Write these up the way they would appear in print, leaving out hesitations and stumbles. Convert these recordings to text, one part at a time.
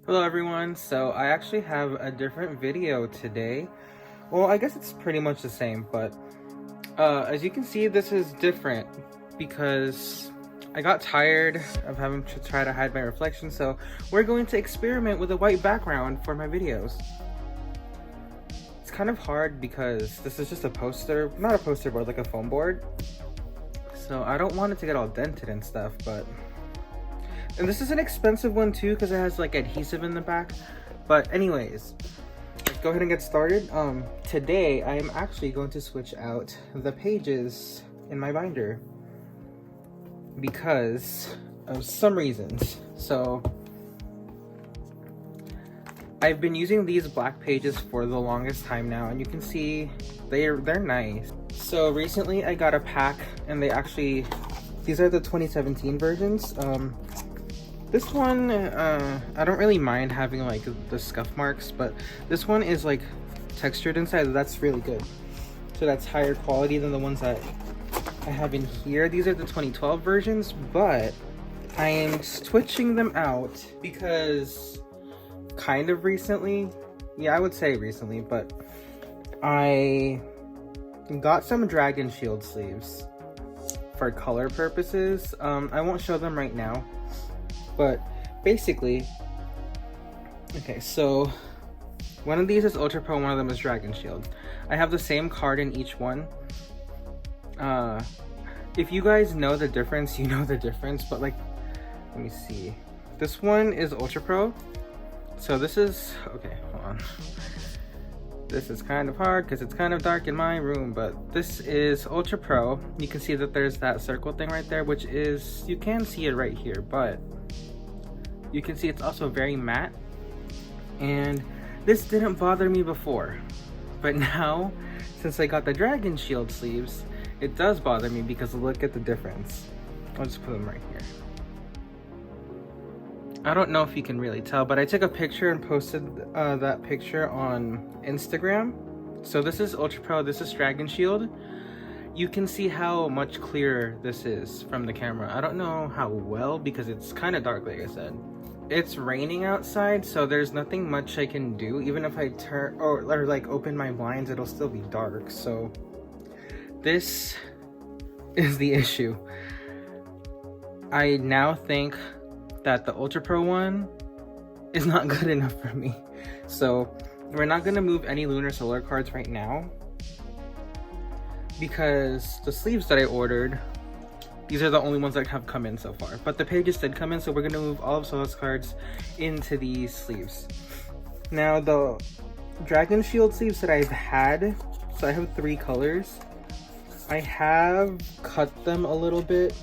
Hello everyone, so I actually have a different video today. Well, I guess it's pretty much the same, but as you can see, this is different because I got tired of having to try to hide my reflection, so we're going to experiment with a white background for my videos. It's kind of hard because this is just a poster, not a poster board, like a foam board. So I don't want it to get all dented and stuff, but... And this is an expensive one too because it has like adhesive in the back. But anyways, let's go ahead and get started. Today I am actually going to switch out the pages in my binder because of some reasons. So I've been using these black pages for the longest time now, and you can see they're nice. So recently I got a pack, and these are the 2017 versions. This one, I don't really mind having like the scuff marks, but this one is like textured inside. That's really good. So that's higher quality than the ones that I have in here. These are the 2012 versions, but I am switching them out because kind of recently, yeah, I would say recently, but I got some Dragon Shield sleeves for color purposes. I won't show them right now. But basically, okay, so one of these is Ultra Pro, one of them is Dragon Shield. I have the same card in each one. If you guys know the difference, you know the difference, but like, let me see. This one is Ultra Pro. So this is, okay, hold on. This is kind of hard because it's kind of dark in my room, but this is Ultra Pro. You can see that there's that circle thing right there, which is, you can see it right here, but you can see it's also very matte, and this didn't bother me before, but now since I got the Dragon Shield sleeves, it does bother me because look at the difference. I'll just put them right here. I don't know if you can really tell, but I took a picture and posted that picture on Instagram. So this is Ultra Pro, this is Dragon Shield. You can see how much clearer this is from the camera. I don't know how well because it's kind of dark, like I said. It's raining outside, so there's nothing much I can do. Even if I turn or like open my blinds, it'll still be dark. So this is the issue. I now think that the Ultra Pro one is not good enough for me. So we're not gonna move any Lunarsolar cards right now because the sleeves that I ordered, these are the only ones that have come in so far, but the pages did come in, so we're gonna move all of Seola's cards into these sleeves. Now the Dragon Shield sleeves that I've had, so I have 3 colors. I have cut them a little bit,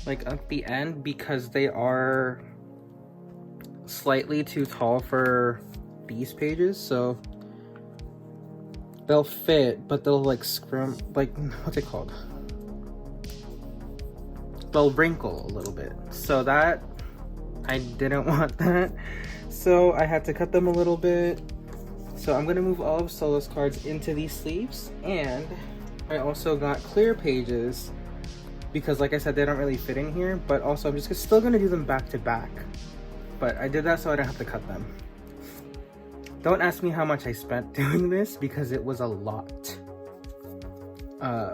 like at the end, because they are slightly too tall for these pages, so they'll fit, but they'll like scrim, like, what's it called? They'll wrinkle a little bit, so that I didn't want that, so I had to cut them a little bit. So I'm gonna move all of Seola's cards into these sleeves, and I also got clear pages because, like I said, they don't really fit in here, but also I'm just still gonna do them back to back, but I did that so I don't have to cut them. Don't ask me how much I spent doing this because it was a lot.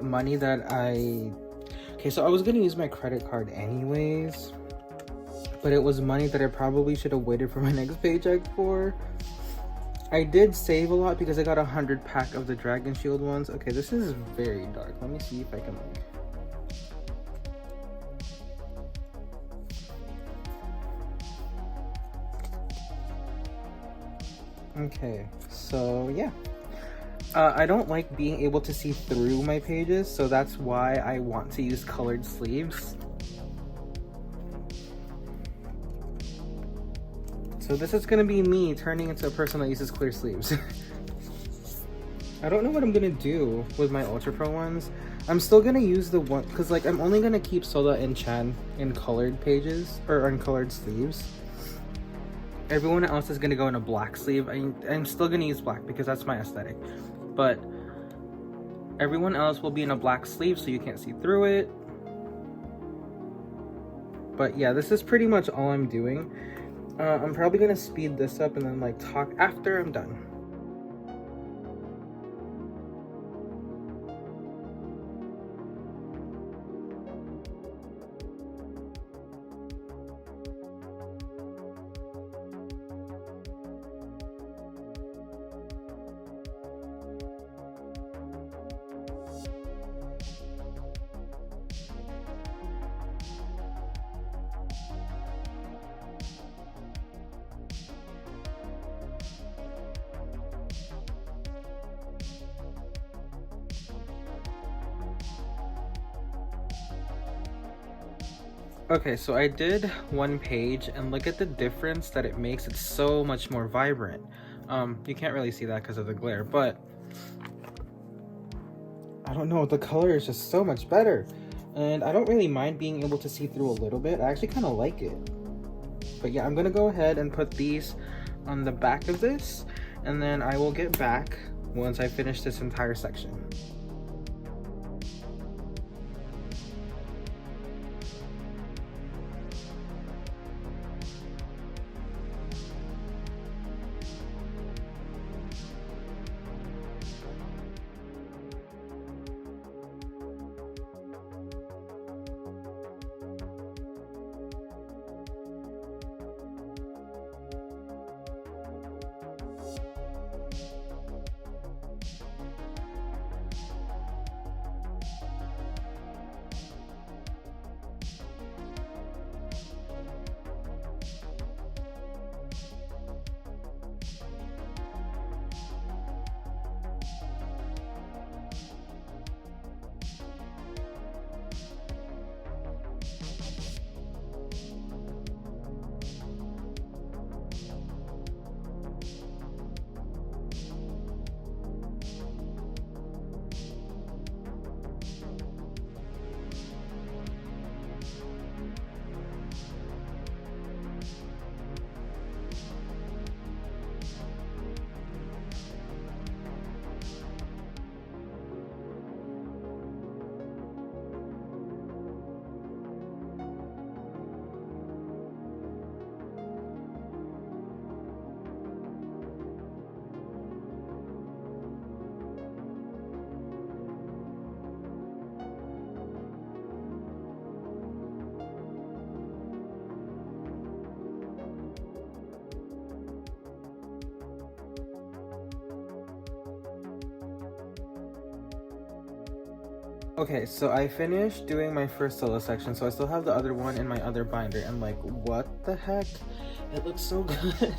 Money that okay, so I was gonna use my credit card anyways, but it was money that I probably should have waited for my next paycheck for. I did save a lot because I got 100 pack of the Dragon Shield ones. Okay, this is very dark. Let me see if I can okay, so yeah. I don't like being able to see through my pages, so that's why I want to use colored sleeves. So this is gonna be me turning into a person that uses clear sleeves. I don't know what I'm gonna do with my Ultra Pro ones. I'm still gonna use the one, because like I'm only gonna keep Seola and Chan in colored pages, or in colored sleeves. Everyone else is gonna go in a black sleeve. I'm still gonna use black because that's my aesthetic, but everyone else will be in a black sleeve so you can't see through it. But yeah, this is pretty much all I'm doing. I'm probably gonna speed this up and then like talk after I'm done. Okay, so I did one page and look at the difference that it makes. It's so much more vibrant. You can't really see that because of the glare, but I don't know, the color is just so much better. And I don't really mind being able to see through a little bit. I actually kind of like it. But yeah, I'm gonna go ahead and put these on the back of this, and then I will get back once I finish this entire section. Okay, so I finished doing my first solo section, so I still have the other one in my other binder, and like, what the heck? It looks so good.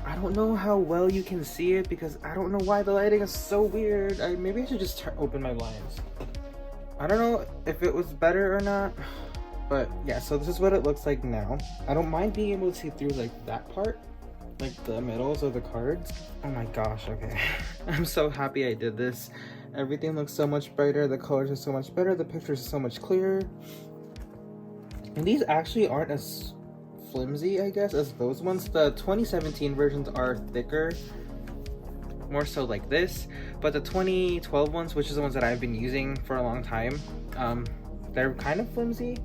I don't know how well you can see it because I don't know why the lighting is so weird. Maybe I should just open my blinds. I don't know if it was better or not, but yeah, so this is what it looks like now. I don't mind being able to see through like that part, like the middles of the cards. Oh my gosh, okay. I'm so happy I did this. Everything looks so much brighter, the colors are so much better, the pictures are so much clearer. And these actually aren't as flimsy, I guess, as those ones. The 2017 versions are thicker, more so like this, but the 2012 ones, which is the ones that I've been using for a long time, they're kind of flimsy.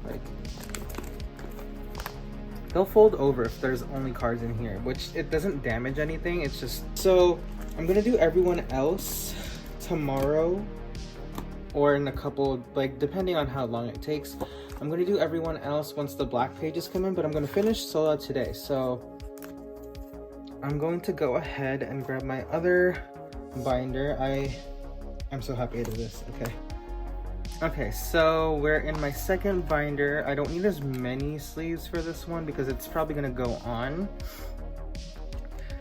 Like, they'll fold over if there's only cards in here, which it doesn't damage anything. It's just, so I'm gonna do everyone else tomorrow or in a couple, like depending on how long it takes. I'm gonna do everyone else once the black pages come in, but I'm gonna finish Seola today. So I'm going to go ahead and grab my other binder. I'm so happy I did this. Okay, so we're in my second binder. I don't need as many sleeves for this one because it's probably gonna go on.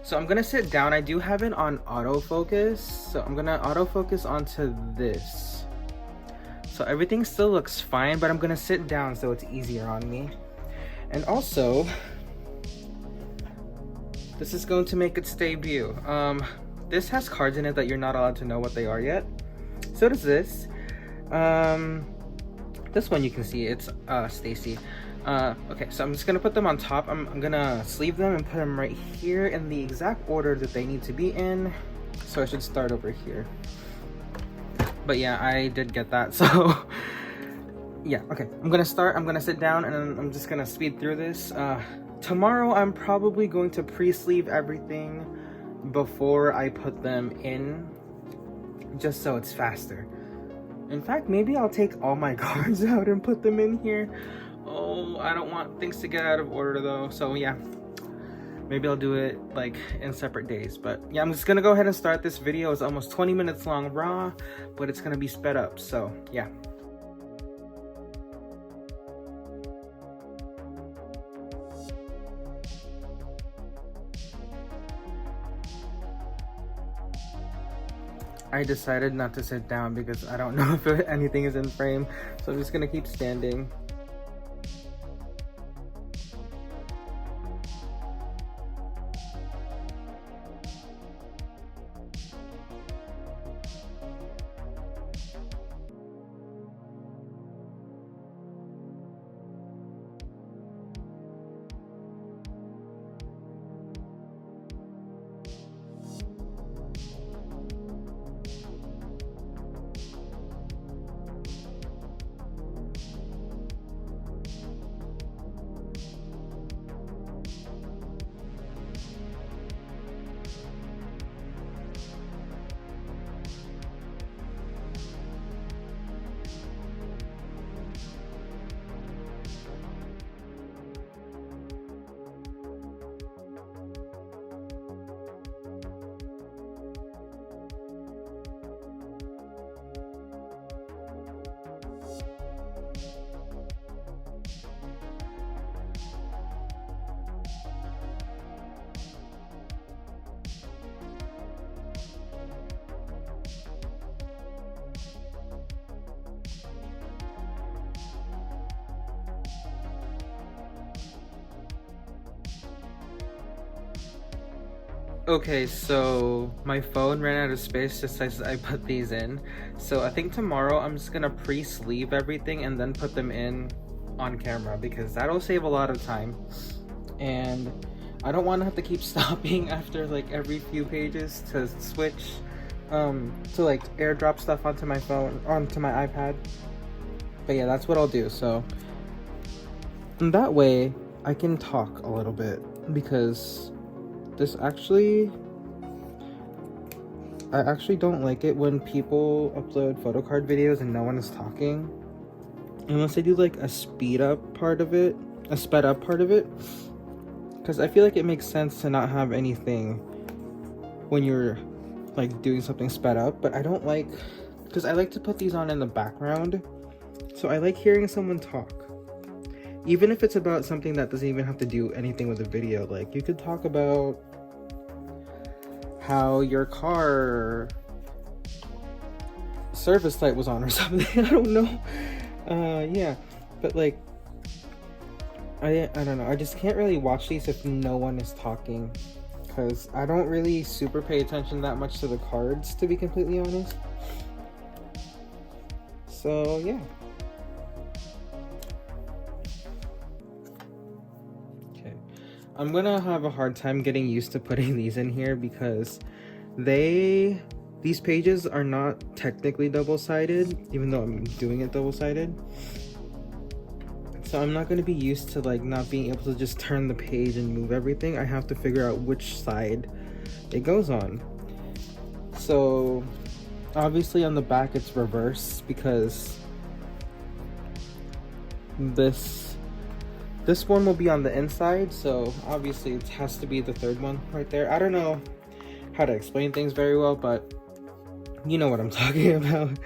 So I'm gonna sit down. I do have it on autofocus, so I'm gonna autofocus onto this. So everything still looks fine, but I'm gonna sit down so it's easier on me. And also, this is going to make its debut. This has cards in it that you're not allowed to know what they are yet. So does this. This one you can see, it's Stacy. Okay, so I'm just gonna put them on top. I'm gonna sleeve them and put them right here in the exact order that they need to be in. So I should start over here. But yeah, I did get that. So yeah, okay, I'm gonna start. I'm gonna sit down and I'm just gonna speed through this. Tomorrow I'm probably going to pre-sleeve everything before I put them in, just so it's faster. In fact, maybe I'll take all my cards out and put them in here. Oh, I don't want things to get out of order though, so yeah, maybe I'll do it like in separate days. But yeah, I'm just gonna go ahead and start this video. It's almost 20 minutes long raw, but it's gonna be sped up, so yeah. I decided not to sit down because I don't know if anything is in frame, so I'm just gonna keep standing. Okay, so my phone ran out of space just as I put these in. So I think tomorrow I'm just gonna pre-sleeve everything and then put them in on camera because that'll save a lot of time. And I don't want to have to keep stopping after like every few pages to switch to like airdrop stuff onto my phone, onto my iPad. But yeah, that's what I'll do. So and that way I can talk a little bit because this actually, I actually don't like it when people upload Photocard videos and no one is talking. Unless they do like a sped up part of it. Because I feel like it makes sense to not have anything when you're like doing something sped up. But I don't like, because I like to put these on in the background. So I like hearing someone talk. Even if it's about something that doesn't even have to do anything with the video. Like you could talk about how your car service light was on or something. I don't know. Yeah, but like I don't know, I just can't really watch these if no one is talking because I don't really super pay attention that much to the cards, to be completely honest. So yeah. I'm gonna have a hard time getting used to putting these in here because these pages are not technically double-sided, even though I'm doing it double-sided. So I'm not gonna be used to like not being able to just turn the page and move everything. I have to figure out which side it goes on. So obviously on the back it's reverse because this one will be on the inside, so obviously it has to be the third one right there. I don't know how to explain things very well, but you know what I'm talking about.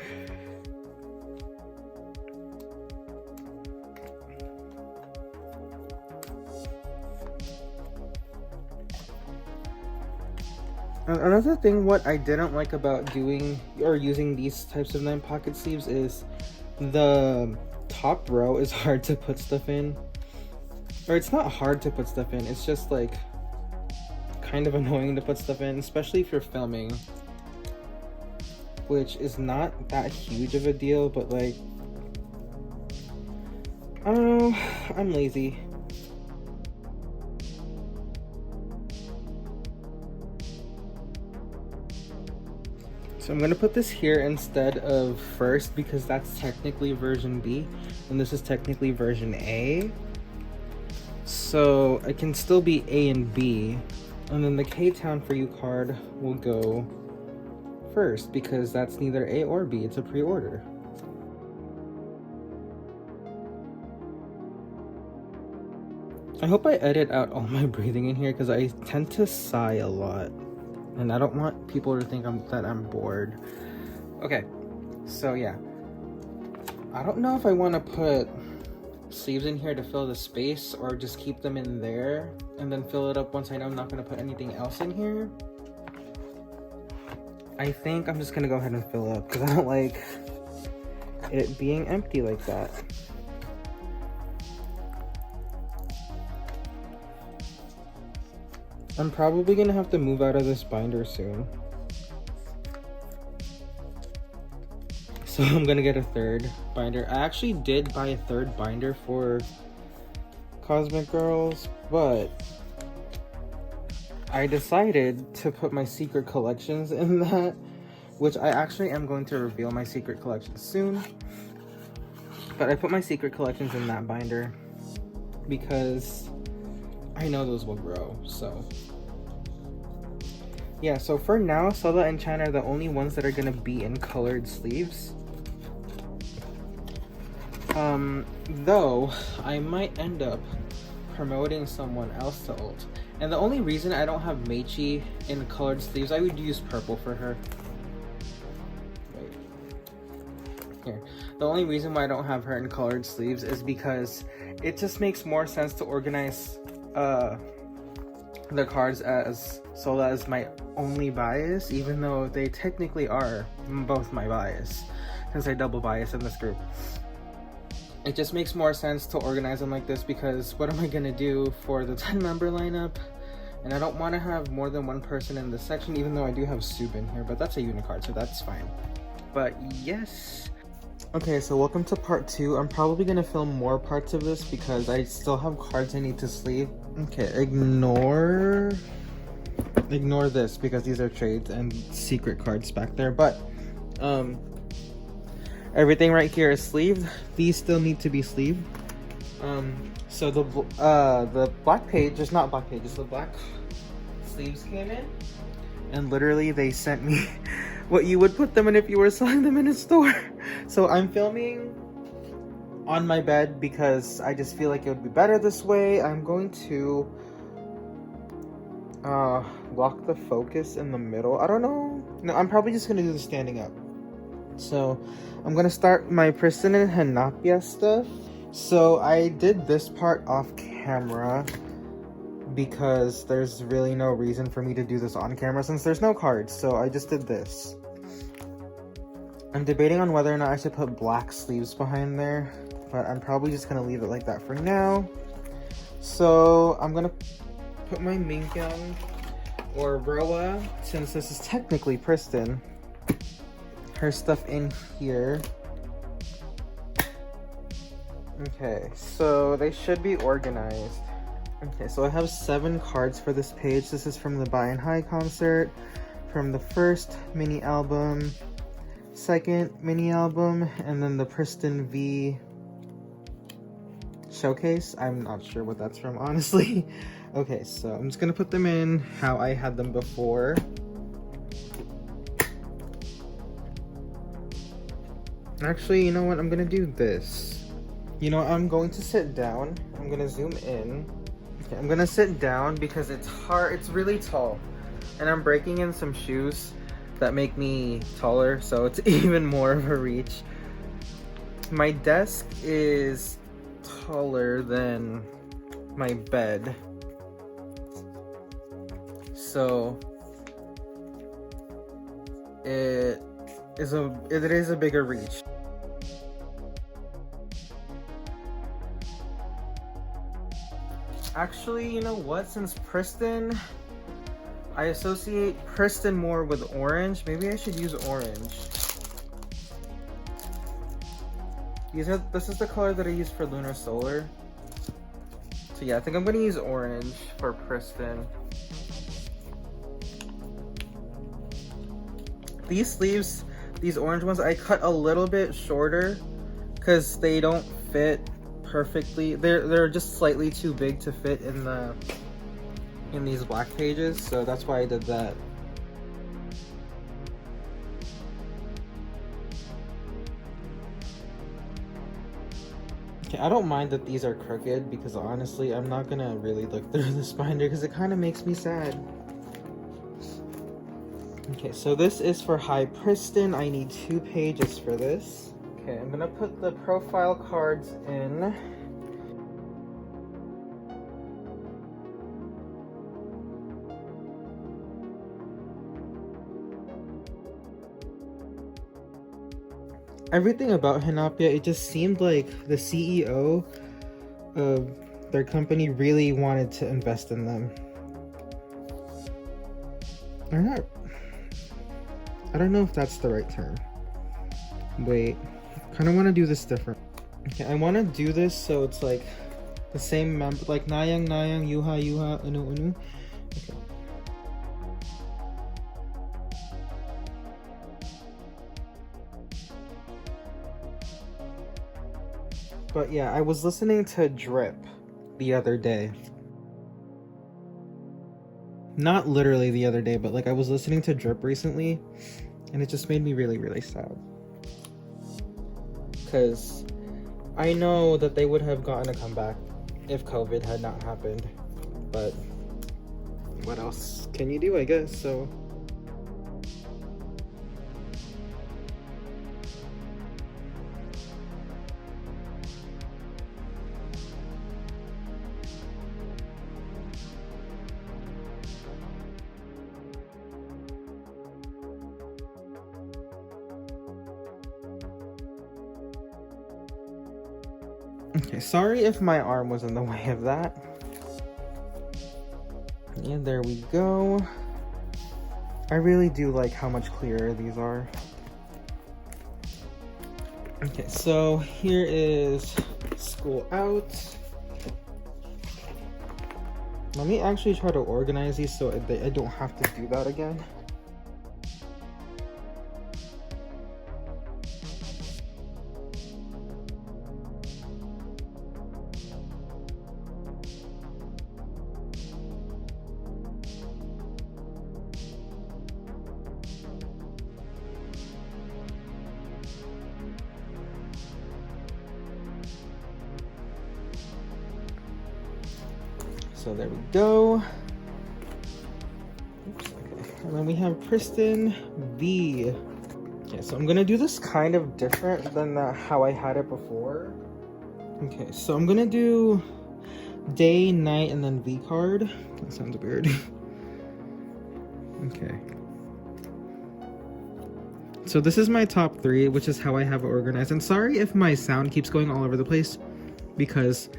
Another thing what I didn't like about doing or using these types of 9 pocket sleeves is the top row is hard to put stuff in. Or it's not hard to put stuff in, it's just like kind of annoying to put stuff in, especially if you're filming, which is not that huge of a deal, but like, I don't know, I'm lazy. So I'm gonna put this here instead of first because that's technically version B and this is technically version A. So it can still be A and B. And then the K-Town For You card will go first because that's neither A or B, it's a pre-order. I hope I edit out all my breathing in here because I tend to sigh a lot. And I don't want people to think that I'm bored. Okay, so yeah. I don't know if I want to put sleeves in here to fill the space or just keep them in there and then fill it up once I know I'm not going to put anything else in here. I think I'm just going to go ahead and fill up because I don't like it being empty like that. I'm probably gonna have to move out of this binder soon. So I'm gonna get a third binder. I actually did buy a third binder for Cosmic Girls, but I decided to put my secret collections in that, which I actually am going to reveal my secret collection soon. But I put my secret collections in that binder because I know those will grow, so. Yeah, so for now, Seola and China are the only ones that are gonna be in colored sleeves. Though, I might end up promoting someone else to ult. And the only reason I don't have Meki in colored sleeves, I would use purple for her. Wait. Here. The only reason why I don't have her in colored sleeves is because it just makes more sense to organize the cards as Seola as my only bias, even though they technically are both my bias, since I double bias in this group. It just makes more sense to organize them like this because what am I gonna do for the 10-member lineup? And I don't want to have more than one person in this section, even though I do have Soup in here, but that's a unicard, so that's fine. But yes. Okay, so welcome to part 2. I'm probably gonna film more parts of this because I still have cards I need to sleeve. Okay, ignore this because these are trades and secret cards back there, but everything right here is sleeved. These still need to be sleeved. So the black page, it's not black pages, the black sleeves came in and literally they sent me what you would put them in if you were selling them in a store. So I'm filming on my bed because I just feel like it would be better this way. I'm going to lock the focus in the middle. I don't know. No, I'm probably just gonna do the standing up. So I'm gonna start my Pristin and Hinapia stuff. So I did this part off camera because there's really no reason for me to do this on camera since there's no cards. So I just did this. I'm debating on whether or not I should put black sleeves behind there, but I'm probably just gonna leave it like that for now. So I'm gonna put my Minkyung or Roa, since this is technically Pristin, her stuff in here. Okay, so they should be organized. Okay, so I have 7 cards for this page. This is from the Buy and High concert, from the first mini album, second mini album, and then the Pristin V showcase. I'm not sure what that's from, honestly. Okay, so I'm just gonna put them in how I had them before. Actually, you know what? I'm gonna do this. You know, I'm going to sit down. I'm gonna zoom in. Okay, I'm gonna sit down because it's hard. It's really tall. And I'm breaking in some shoes that make me taller, so it's even more of a reach. My desk is taller than my bed. So it is a bigger reach. Actually, you know what? Since Pristin, I associate Pristin more with orange. Maybe I should use orange. This is the color that I use for Lunarsolar. So yeah, I think I'm gonna use orange for Pristin. these sleeves, these orange ones, I cut a little bit shorter because they don't fit perfectly. They're just slightly too big to fit in these black pages, so that's why I did that. Okay, I don't mind that these are crooked because honestly, I'm not gonna really look through this binder because it kind of makes me sad. Okay, so this is for High Pristin. I need 2 pages for this. Okay, I'm gonna put the profile cards in. Everything about Hinapia, it just seemed like the CEO of their company really wanted to invest in them. Or not. I don't know if that's the right term. Wait, kind of want to do this different. Okay, I want to do this so it's like the same member, like Nayang, Nayang, Yuha, Yuha, Unu, Unu. Okay. But yeah, I was listening to Drip the other day. Not literally the other day, but like I was listening to Drip recently, and it just made me really, really sad. Because I know that they would have gotten a comeback if COVID had not happened. But what else can you do, I guess, so... Okay, sorry if my arm was in the way of that. Yeah, there we go. I really do like how much clearer these are. Okay, so here is School Out. Let me actually try to organize these so I don't have to do that again. So there we go. Oops, okay. And then we have Pristin V. Okay, so I'm gonna do this kind of different than how I had it before. Okay, so I'm gonna do day, night, and then V card. That sounds weird. Okay. So this is my top 3, which is how I have it organized. And sorry if my sound keeps going all over the place because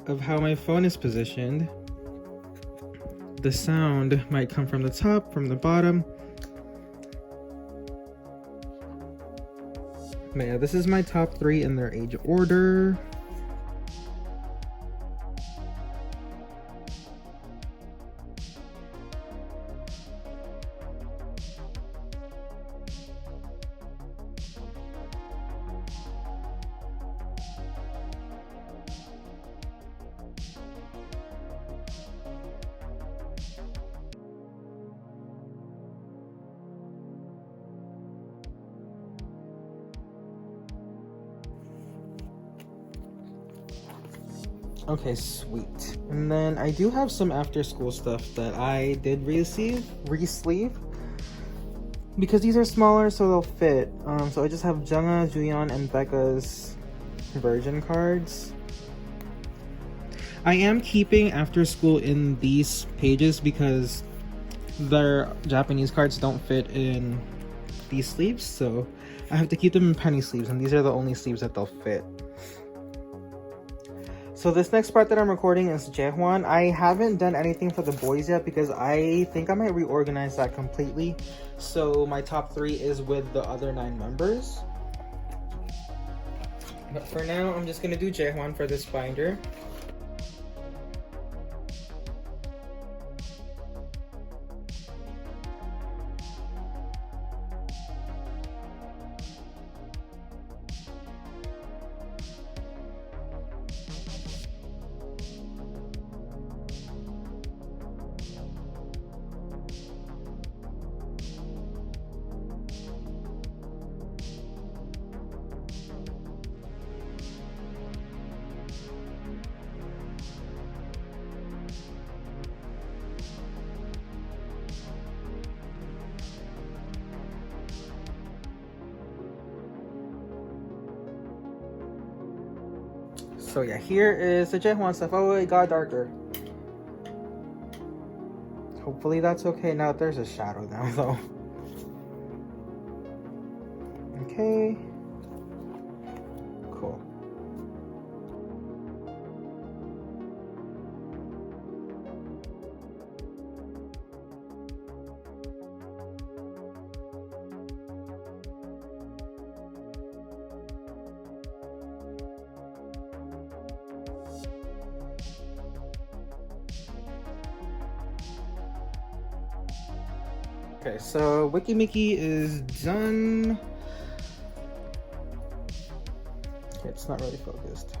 of how my phone is positioned. The sound might come from the top, from the bottom. But yeah, this is my top 3 in their age order. Okay, sweet. And then I do have some after school stuff that I did resleeve because these are smaller so they'll fit. So I just have Jungha, Juyeon, and Becca's version cards. I am keeping after school in these pages because their Japanese cards don't fit in these sleeves, so I have to keep them in penny sleeves, and these are the only sleeves that they'll fit. So this next part that I'm recording is Jaehwan. I haven't done anything for the Boyz yet because I think I might reorganize that completely. So my top 3 is with the other 9 members. But for now, I'm just gonna do Jaehwan for this binder. So yeah, here is the Jaehwan stuff. Oh, it got darker. Hopefully that's okay. Now there's a shadow now though. Okay. Cool. Okay, so Meki is done. Okay, it's not really focused.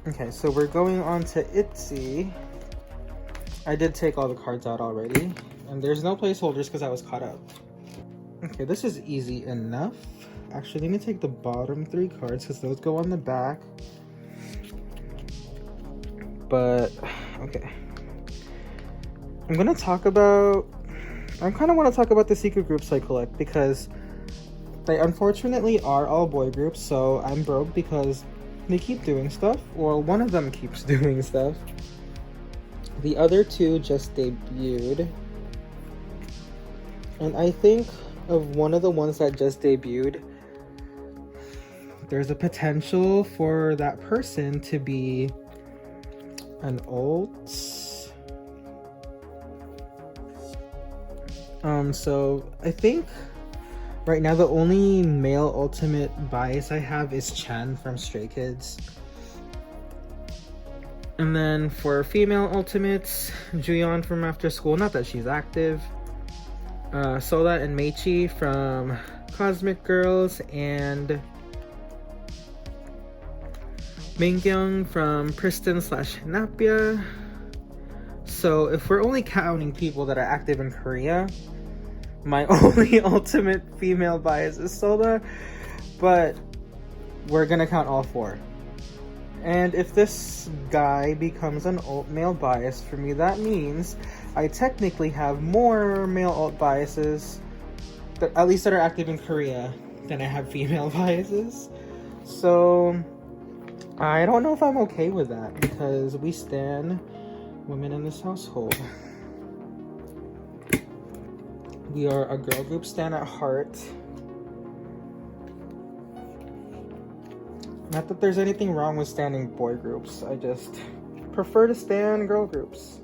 Okay, so we're going on to Itzy. I did take all the cards out already, and there's no placeholders because I was caught up. Okay, this is easy enough. Actually, let me take the bottom 3 cards because those go on the back. But okay, I kind of want to talk about the secret groups I collect because they unfortunately are all boy groups, so I'm broke because they keep doing stuff. Well, one of them keeps doing stuff. The other 2 just debuted, and I think of one of the ones that just debuted, there's a potential for that person to be an ult. So I think right now the only male ultimate bias I have is Chan from Stray Kids. And then for female ultimates, Jaehwan from After School, not that she's active. Seola and Meki from Cosmic Girls, and Mingyung from Pristin / Hinapia. So if we're only counting people that are active in Korea, my only ultimate female bias is Seola, but we're gonna count all 4. And if this guy becomes an ult male bias for me, that means I technically have more male ult biases, at least that are active in Korea, than I have female biases. So I don't know if I'm okay with that because we stan women in this household. We are a girl group stan at heart. Not that there's anything wrong with standing boy groups, I just prefer to stan girl groups.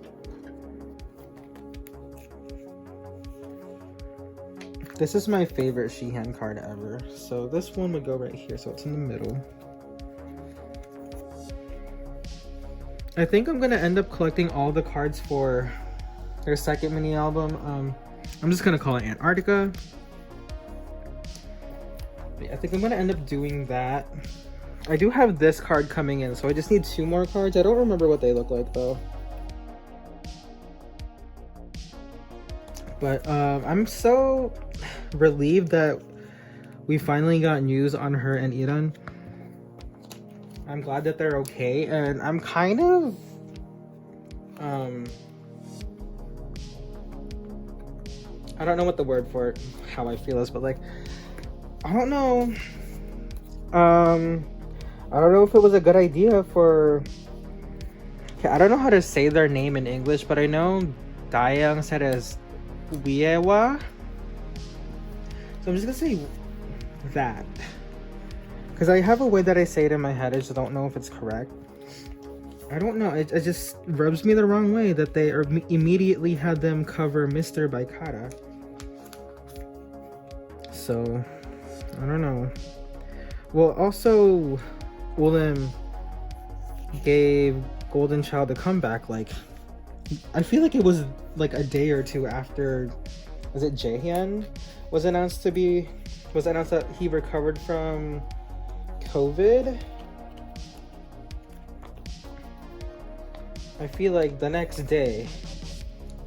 This is my favorite Jaehwan card ever, so this one would go right here, so it's in the middle. I think I'm gonna end up collecting all the cards for their second mini album. I'm just gonna call it Antarctica. I think I'm gonna end up doing that. I do have this card coming in, so I just need 2 more cards. I don't remember what they look like though. But I'm so relieved that we finally got news on her and Iran. I'm glad that they're okay, and I'm kind of I don't know what the word for it, how I feel is, but like, I don't know. I don't know if it was a good idea for, okay, I don't know how to say their name in English, but I know Daeyoung said it as Wiewa. So I'm just gonna say that. Because I have a way that I say it in my head, I just don't know if it's correct. I don't know, it just rubs me the wrong way that they immediately had them cover Mr. by Kara. So, I don't know. Well, also, Willem gave Golden Child a comeback, like, I feel like it was like a day or 2 after, was it Jaehwan was announced that he recovered from COVID. I feel like the next day,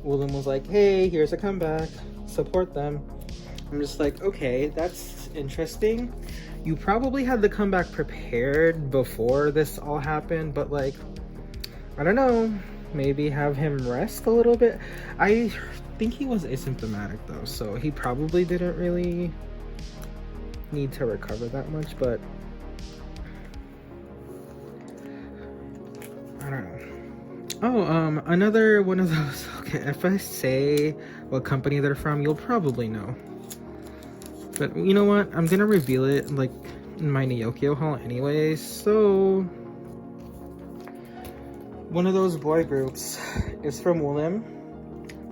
Willem was like, hey, here's a comeback, support them. I'm just like, okay, that's interesting. You probably had the comeback prepared before this all happened, but like, I don't know, maybe have him rest a little bit. I think he was asymptomatic though, so he probably didn't really need to recover that much, but I don't know. Oh, another one of those. Okay, if I say what company they're from, you'll probably know. But you know what? I'm gonna reveal it like in my Nyokyo haul anyways. So one of those boy groups is from Woollim.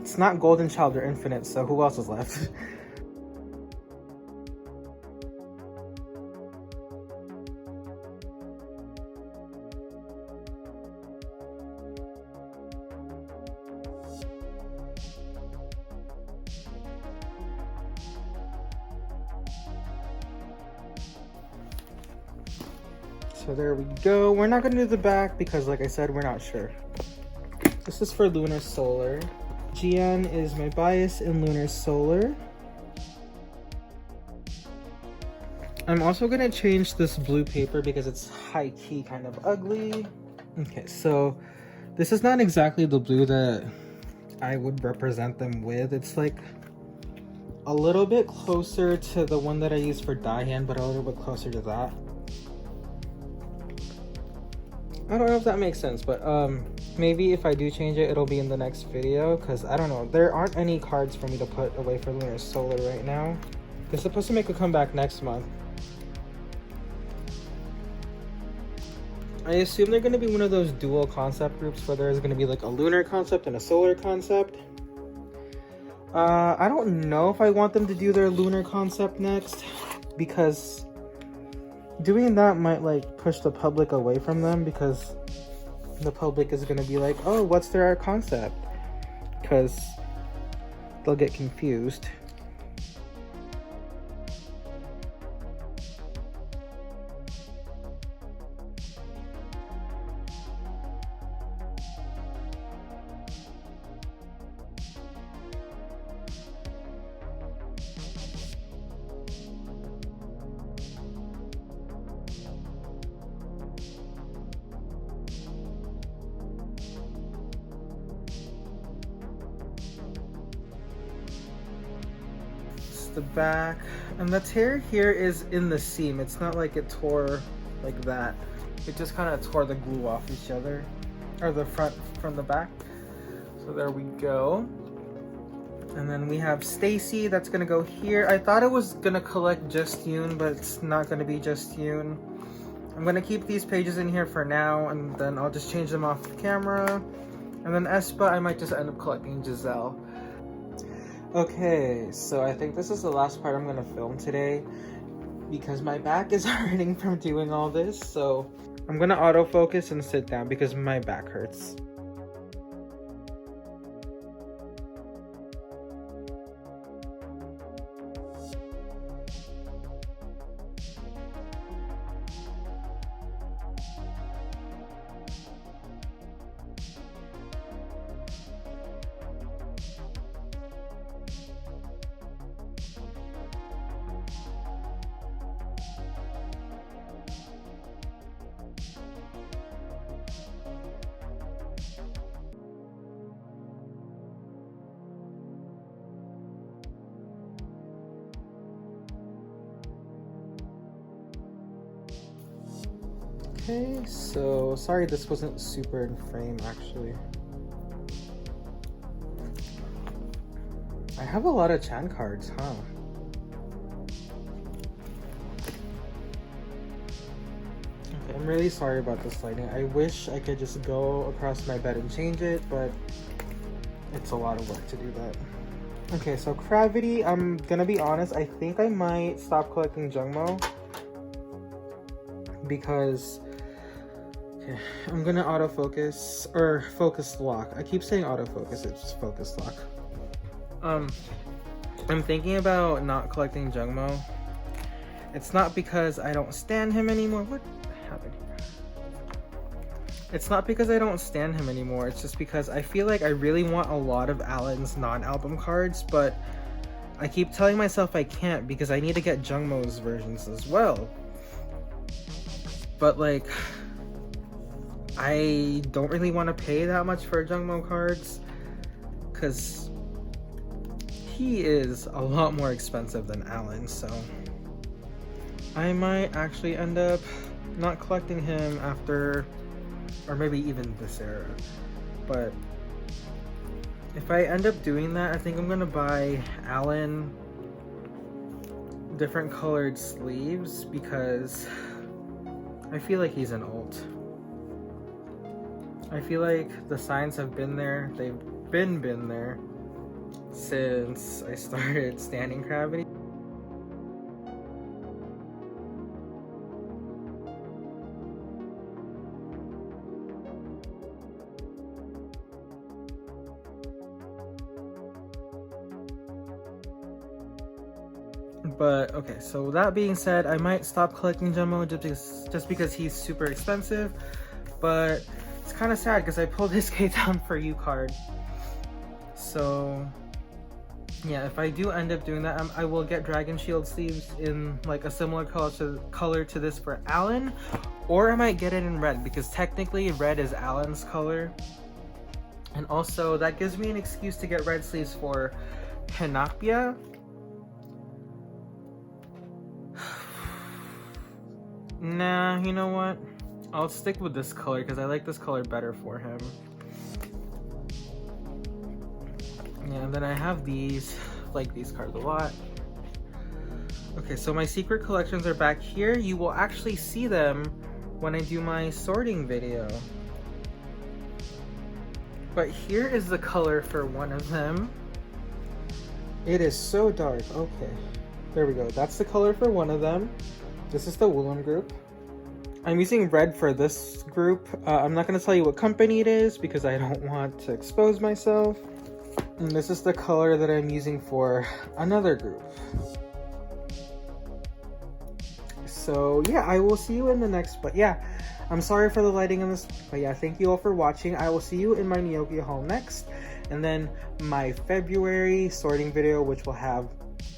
It's not Golden Child or Infinite, so who else is left? So there we go. We're not gonna do the back because, like I said, we're not sure. This is for Lunarsolar. Jaehwan is my bias in Lunarsolar. I'm also gonna change this blue paper because it's high-key kind of ugly. Okay, so this is not exactly the blue that I would represent them with. It's like a little bit closer to the one that I use for Jaehwan, but a little bit closer to that. I don't know if that makes sense, but maybe if I do change it, it'll be in the next video, because I don't know. There aren't any cards for me to put away for Lunarsolar right now. They're supposed to make a comeback next month. I assume they're going to be one of those dual concept groups where there's going to be like a lunar concept and a solar concept. I don't know if I want them to do their lunar concept next, because doing that might like push the public away from them, because the public is going to be like, oh, what's their concept? Because they'll get confused. The back, and the tear here is in the seam. It's not like it tore like that. It just kind of tore the glue off each other, or the front from the back. So there we go. And then we have Stacy, that's gonna go here. I thought it was gonna collect just Yoon, but it's not gonna be just Yoon. I'm gonna keep these pages in here for now, and then I'll just change them off the camera. And then Espa, I might just end up collecting Giselle. Okay, so I think this is the last part I'm gonna film today because my back is hurting from doing all this. So I'm gonna autofocus and sit down because my back hurts. Okay, so sorry this wasn't super in frame actually. I have a lot of Chan cards, huh? Okay, I'm really sorry about this lighting. I wish I could just go across my bed and change it, but it's a lot of work to do that. Okay, so Cravity, I'm gonna be honest, I think I might stop collecting Jungmo because okay, I'm gonna autofocus or focus lock. I keep saying autofocus, it's focus lock. I'm thinking about not collecting Jungmo. It's not because I don't stand him anymore. What happened here? It's not because I don't stand him anymore. It's just because I feel like I really want a lot of Alan's non-album cards, but I keep telling myself I can't because I need to get Jungmo's versions as well. But like, I don't really want to pay that much for Jungmo cards because he is a lot more expensive than Alan, so I might actually end up not collecting him after, or maybe even this era. But if I end up doing that, I think I'm gonna buy Alan different colored sleeves because I feel like he's an alt. I feel like the signs have been there. They've been there since I started standing Cravity. But okay, so that being said, I might stop collecting Jumbo just because he's super expensive. But it's kind of sad because I pulled his K down for you card. So yeah, if I do end up doing that, I will get Dragon Shield sleeves in like a similar color to this for Alan, or I might get it in red because technically red is Alan's color. And also that gives me an excuse to get red sleeves for Hinapia. Nah, you know what? I'll stick with this color because I like this color better for him. Yeah, and then I have these, like these cards a lot. Okay, so my secret collections are back here. You will actually see them when I do my sorting video. But here is the color for one of them. It is so dark. Okay, there we go. That's the color for one of them. This is the Woolen group. I'm using red for this group. I'm not going to tell you what company it is because I don't want to expose myself. And this is the color that I'm using for another group. So yeah, I will see you in the next, but yeah, I'm sorry for the lighting on this, but yeah, thank you all for watching. I will see you in my Gnocchi haul next, and then my February sorting video, which will have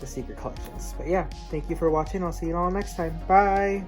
the secret collections. But yeah, thank you for watching. I'll see you all next time. Bye!